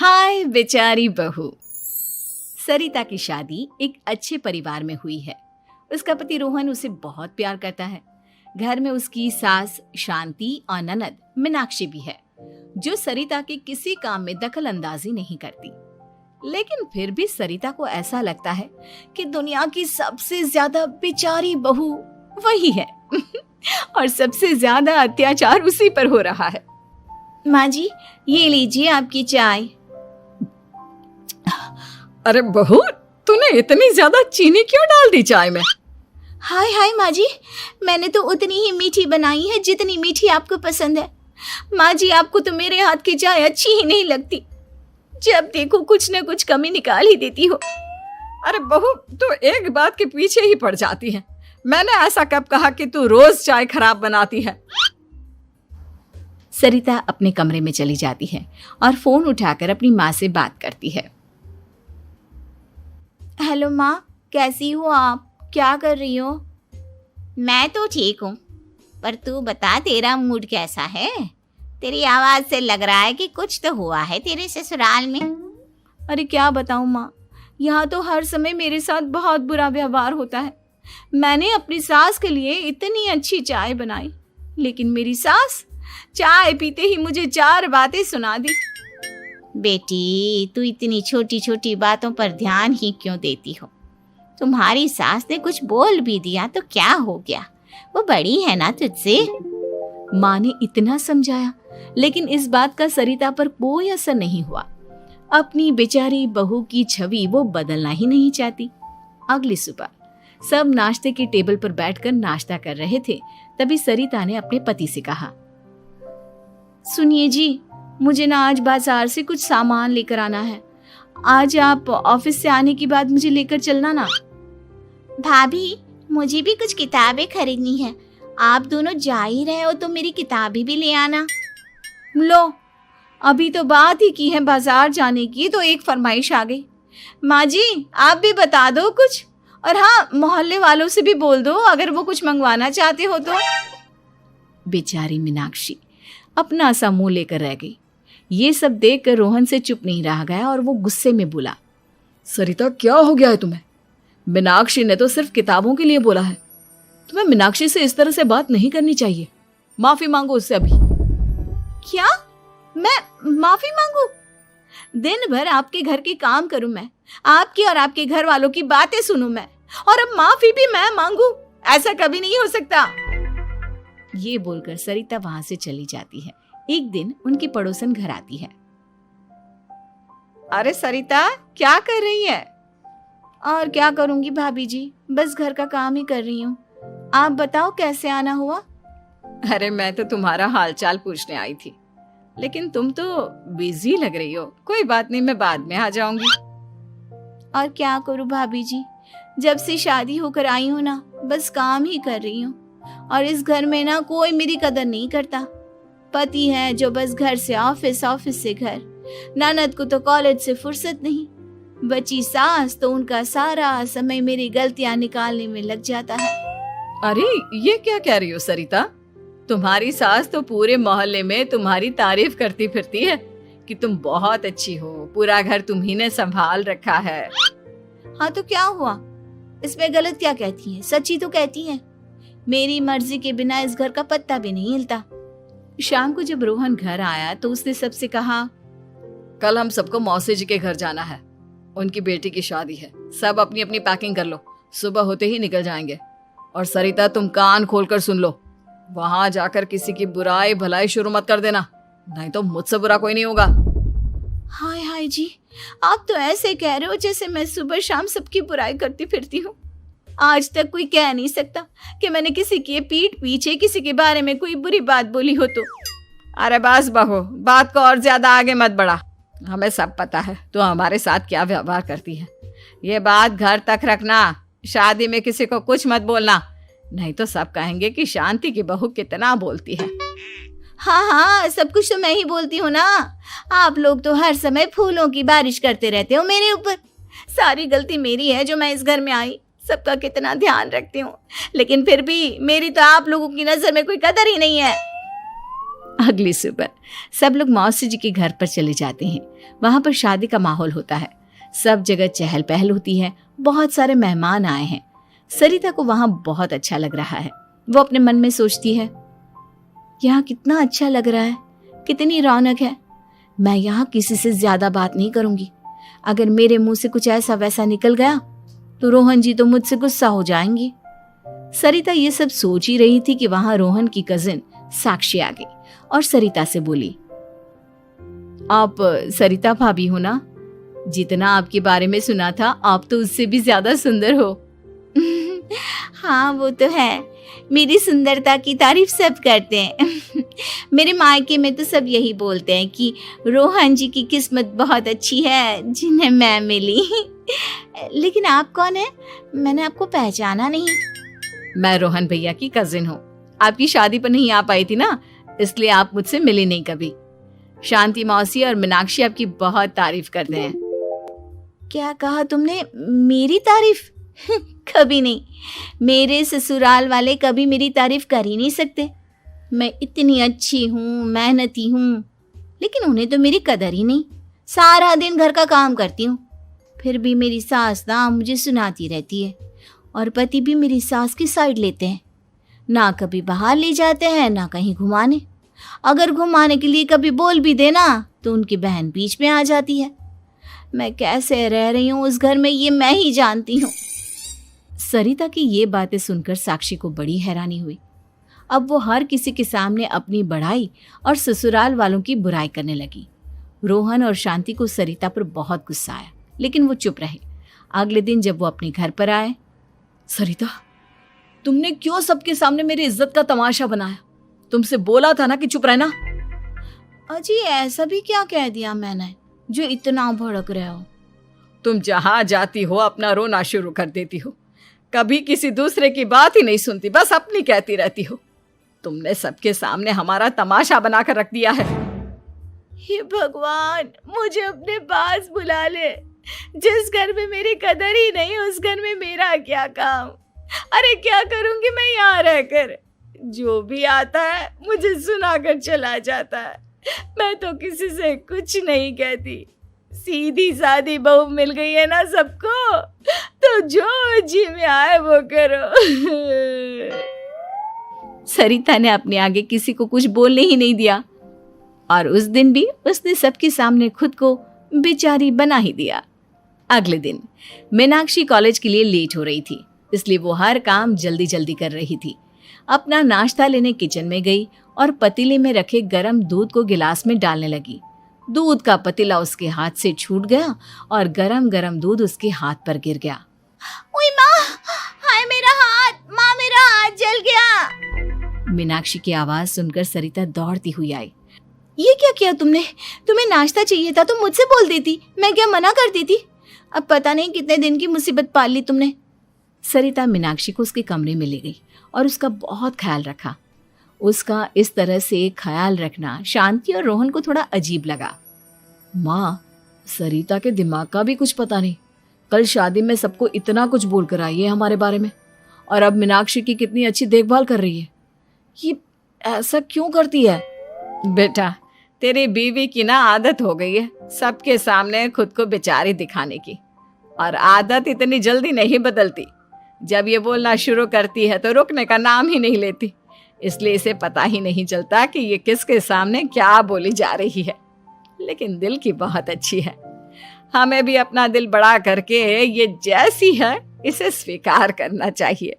हाय बेचारी बहू। सरिता की शादी एक अच्छे परिवार में हुई है। उसका पति रोहन उसे बहुत प्यार करता है। घर में उसकी सास शांति और ननद मीनाक्षी भी है, जो सरिता के किसी काम में दखल अंदाजी नहीं करती। लेकिन फिर भी सरिता को ऐसा लगता है कि दुनिया की सबसे ज्यादा बेचारी बहू वही है और सबसे ज्यादा अत्याचार उसी पर हो रहा है। माँ जी, ये लीजिए आपकी चाय। अरे बहू, तूने इतनी ज्यादा चीनी क्यों डाल दी चाय में? हाय हाय माँ जी, मैंने तो उतनी ही मीठी बनाई है जितनी मीठी आपको पसंद है। माँ जी, आपको तो मेरे हाथ की चाय अच्छी ही नहीं लगती। जब देखो कुछ न कुछ कमी निकाल ही देती हो। अरे बहू, तू एक बात के पीछे ही पड़ जाती है। मैंने ऐसा कब कहा कि तू रोज चाय खराब बनाती है? सरिता अपने कमरे में चली जाती है और फोन उठाकर अपनी माँ से बात करती है। हेलो माँ, कैसी हो आप? क्या कर रही हो? मैं तो ठीक हूँ, पर तू बता, तेरा मूड कैसा है? तेरी आवाज से लग रहा है कि कुछ तो हुआ है तेरे ससुराल में। अरे क्या बताऊँ माँ, यहाँ तो हर समय मेरे साथ बहुत बुरा व्यवहार होता है। मैंने अपनी सास के लिए इतनी अच्छी चाय बनाई, लेकिन मेरी सास चाय पीते ही मुझे 4 बातें सुना दी। बेटी, तू इतनी छोटी छोटी बातों पर ध्यान ही क्यों देती हो? तुम्हारी सास ने कुछ बोल भी दिया तो क्या हो गया, वो बड़ी है ना तुझसे। माँ ने इतना समझाया, लेकिन इस बात का सरिता पर कोई असर नहीं हुआ। अपनी बेचारी बहू की छवि वो बदलना ही नहीं चाहती। अगली सुबह सब नाश्ते के टेबल पर बैठकर नाश्ता कर रहे थे, तभी सरिता ने अपने पति से कहा, सुनिए जी, मुझे ना आज बाजार से कुछ सामान लेकर आना है। आज आप ऑफिस से आने के बाद मुझे लेकर चलना ना। भाभी, मुझे भी कुछ किताबें खरीदनी है। आप दोनों जा ही रहे हो तो मेरी किताबें भी ले आना। लो, अभी तो बात ही की है बाजार जाने की, तो एक फरमाइश आ गई। माँ जी, आप भी बता दो कुछ, और हाँ, मोहल्ले वालों से भी बोल दो अगर वो कुछ मंगवाना चाहते हो तो। बेचारी मीनाक्षी अपना सा मुंह लेकर रह गई। ये सब देखकर रोहन से चुप नहीं रह गया और वो गुस्से में बोला, सरिता, क्या हो गया है तुम्हें? मीनाक्षी ने तो सिर्फ किताबों के लिए बोला है। तुम्हें मीनाक्षी से इस तरह से बात नहीं करनी चाहिए। माफी मांगो उससे अभी। क्या? मैं माफी मांगू? दिन भर आपके घर के काम करूं मैं, आपकी और आपके घर वालों की बातें सुनूं मैं, और अब माफी भी मैं मांगू? ऐसा कभी नहीं हो सकता। ये बोलकर सरिता वहां से चली जाती है। एक दिन उनकी पड़ोसन घर आती है। अरे सरिता, क्या कर रही है? और क्या करूंगी भाभी जी, बस घर का काम ही कर रही हूँ। आप बताओ कैसे आना हुआ? अरे मैं तो तुम्हारा हालचाल पूछने आई थी, लेकिन तुम तो बिजी लग रही हो। कोई बात नहीं, मैं बाद में आ जाऊंगी। और क्या करूं भाभी जी, जब से शादी होकर आई हूँ ना, बस काम ही कर रही हूँ। और इस घर में ना कोई मेरी कदर नहीं करता। पति है जो बस घर से ऑफिस, ऑफिस से घर। ननद को तो कॉलेज से फुर्सत नहीं। बची सास तो उनका सारा समय मेरी गलतियां निकालने में लग जाता है। अरे ये क्या कह रही हो सरिता? तुम्हारी सास तो पूरे मोहल्ले में तुम्हारी तारीफ करती फिरती है कि तुम बहुत अच्छी हो, पूरा घर तुम्ही ने संभाल रखा है। हाँ तो क्या हुआ, इसमें गलत क्या कहती है? सच्ची तो कहती है। मेरी मर्जी के बिना इस घर का पत्ता भी नहीं हिलता। शाम को जब रोहन घर आया तो उसने सबसे कहा, कल हम सबको मौसी जी के घर जाना है। उनकी बेटी की शादी है। सब अपनी अपनी पैकिंग कर लो, सुबह होते ही निकल जाएंगे। और सरिता, तुम कान खोलकर सुन लो, वहां जाकर किसी की बुराई भलाई शुरू मत कर देना, नहीं तो मुझसे बुरा कोई नहीं होगा। हाय हाय जी, आप तो ऐसे कह रहे हो जैसे मैं सुबह शाम सबकी बुराई करती फिरती हूँ। आज तक कोई कह नहीं सकता कि मैंने किसी की पीठ पीछे किसी के बारे में कोई बुरी बात बोली हो तो। अरे बस बहू, बात को और ज्यादा आगे मत बढ़ा। हमें सब पता है तो हमारे साथ क्या व्यवहार करती है। ये बात घर तक रखना, शादी में किसी को कुछ मत बोलना, नहीं तो सब कहेंगे कि शांति की बहू कितना बोलती है। हाँ हाँ, सब कुछ तो मैं ही बोलती हूँ ना। आप लोग तो हर समय फूलों की बारिश करते रहते हो मेरे ऊपर। सारी गलती मेरी है जो मैं इस घर में आई। सबका कितना ध्यान रखती हूँ, लेकिन फिर भी मेरी तो आप लोगों की नजर में कोई कदर ही नहीं है। अगली सुबह सब लोग मौसी जी के घर पर चले जाते हैं। वहां पर शादी का माहौल होता है, सब जगह चहल पहल होती है, बहुत सारे मेहमान आए हैं। सरिता को वहां बहुत अच्छा लग रहा है। वो अपने मन में सोचती है, यहाँ कितना अच्छा लग रहा है, कितनी रौनक है। मैं यहाँ किसी से ज्यादा बात नहीं करूंगी। अगर मेरे मुंह से कुछ ऐसा वैसा निकल गया तो रोहन जी तो मुझसे गुस्सा हो जाएंगी। सरिता ये सब सोच ही रही थी कि वहां रोहन की कजिन साक्षी आ गई और सरिता से बोली, आप सरिता भाभी हो ना? जितना आपके बारे में सुना था आप तो उससे भी ज्यादा सुंदर हो। हाँ वो तो है, मेरी सुंदरता की तारीफ सब करते हैं। मेरे मायके में तो सब यही बोलते हैं कि रोहन जी की किस्मत बहुत अच्छी है जिन्हें मैं मिली। लेकिन आप कौन है? मैंने आपको पहचाना नहीं। मैं रोहन भैया की कजिन हूँ। आपकी शादी पर नहीं आ पाई थी ना, इसलिए आप मुझसे मिली नहीं कभी। शांति मौसी और मीनाक्षी आपकी बहुत तारीफ करते हैं। क्या कहा तुमने? मेरी तारीफ? कभी नहीं। मेरे ससुराल वाले कभी मेरी तारीफ कर ही नहीं सकते। मैं इतनी अच्छी हूँ, मेहनती हूँ, लेकिन उन्हें तो मेरी कदर ही नहीं। सारा दिन घर का काम करती हूँ, फिर भी मेरी सास ना मुझे सुनाती रहती है और पति भी मेरी सास की साइड लेते हैं। ना कभी बाहर ले जाते हैं, ना कहीं घुमाने। अगर घुमाने के लिए कभी बोल भी देना तो उनकी बहन बीच में आ जाती है। मैं कैसे रह रही हूँ उस घर में ये मैं ही जानती हूँ। सरिता की ये बातें सुनकर साक्षी को बड़ी हैरानी हुई। अब वो हर किसी के सामने अपनी बढ़ाई और ससुराल वालों की बुराई करने लगी। रोहन और शांति को सरिता पर बहुत गुस्सा आया, लेकिन वो चुप रहे। अगले दिन जब वो अपने घर पर आए, सरिता, तुमने क्यों सबके सामने मेरी इज्जत का तमाशा बनाया? तुमसे बोला था ना कि चुप रहना। अजी ऐसा भी क्या कह दिया मैंने जो इतना भड़क रहे हो? तुम जहां जाती हो अपना रोना शुरू कर देती हो, कभी किसी दूसरे की बात ही नहीं सुनती, बस अपनी कहती रहती हो। तुमने सबके सामने हमारा तमाशा बनाकर रख दिया है। हे भगवान, मुझे अपने पास बुला ले। जिस घर में मेरी कदर ही नहीं उस घर में मेरा क्या काम? अरे क्या करूंगी मैं यहाँ रहकर? जो भी आता है मुझे सुनाकर चला जाता है। मैं तो किसी से कुछ नहीं कहती। सीधी सादी बहू मिल गई है ना सबको, तो जो जी में आए वो करो। सरिता ने अपने आगे किसी को कुछ बोलने ही नहीं दिया और उस दिन भी उसने सबके सामने खुद को बेचारी बना ही दिया। अगले दिन मीनाक्षी कॉलेज के लिए लेट हो रही थी, इसलिए वो हर काम जल्दी जल्दी कर रही थी। अपना नाश्ता लेने किचन में गई और पतीले में रखे गरम दूध को गिलास में डालने लगी। दूध का पतीला उसके हाथ से छूट गया और गरम गरम दूध उसके हाथ पर गिर गया। ओए माँ, हाय मेरा हाथ, माँ मेरा हाथ जल गया। मीनाक्षी की आवाज सुनकर सरिता दौड़ती हुई आई। ये क्या किया तुमने? तुम्हें नाश्ता चाहिए था तो मुझसे बोल देती, मैं क्या मना करती थी? अब पता नहीं कितने दिन की मुसीबत पाल ली तुमने। सरिता मीनाक्षी को उसके कमरे में ले गई और उसका बहुत ख्याल रखा। उसका इस तरह से ख्याल रखना शांति और रोहन को थोड़ा अजीब लगा। माँ, सरिता के दिमाग का भी कुछ पता नहीं। कल शादी में सबको इतना कुछ बोल कर आई है हमारे बारे में, और अब मीनाक्षी की कितनी अच्छी देखभाल कर रही है। ये ऐसा क्यों करती है? बेटा, तेरी बीवी की ना आदत हो गई है सबके सामने खुद को बेचारी दिखाने की, और आदत इतनी जल्दी नहीं बदलती। जब ये बोलना शुरू करती है तो रुकने का नाम ही नहीं लेती, इसलिए इसे पता ही नहीं चलता कि ये किसके सामने क्या बोली जा रही है। लेकिन दिल की बहुत अच्छी है। हमें भी अपना दिल बड़ा करके ये जैसी है इसे स्वीकार करना चाहिए।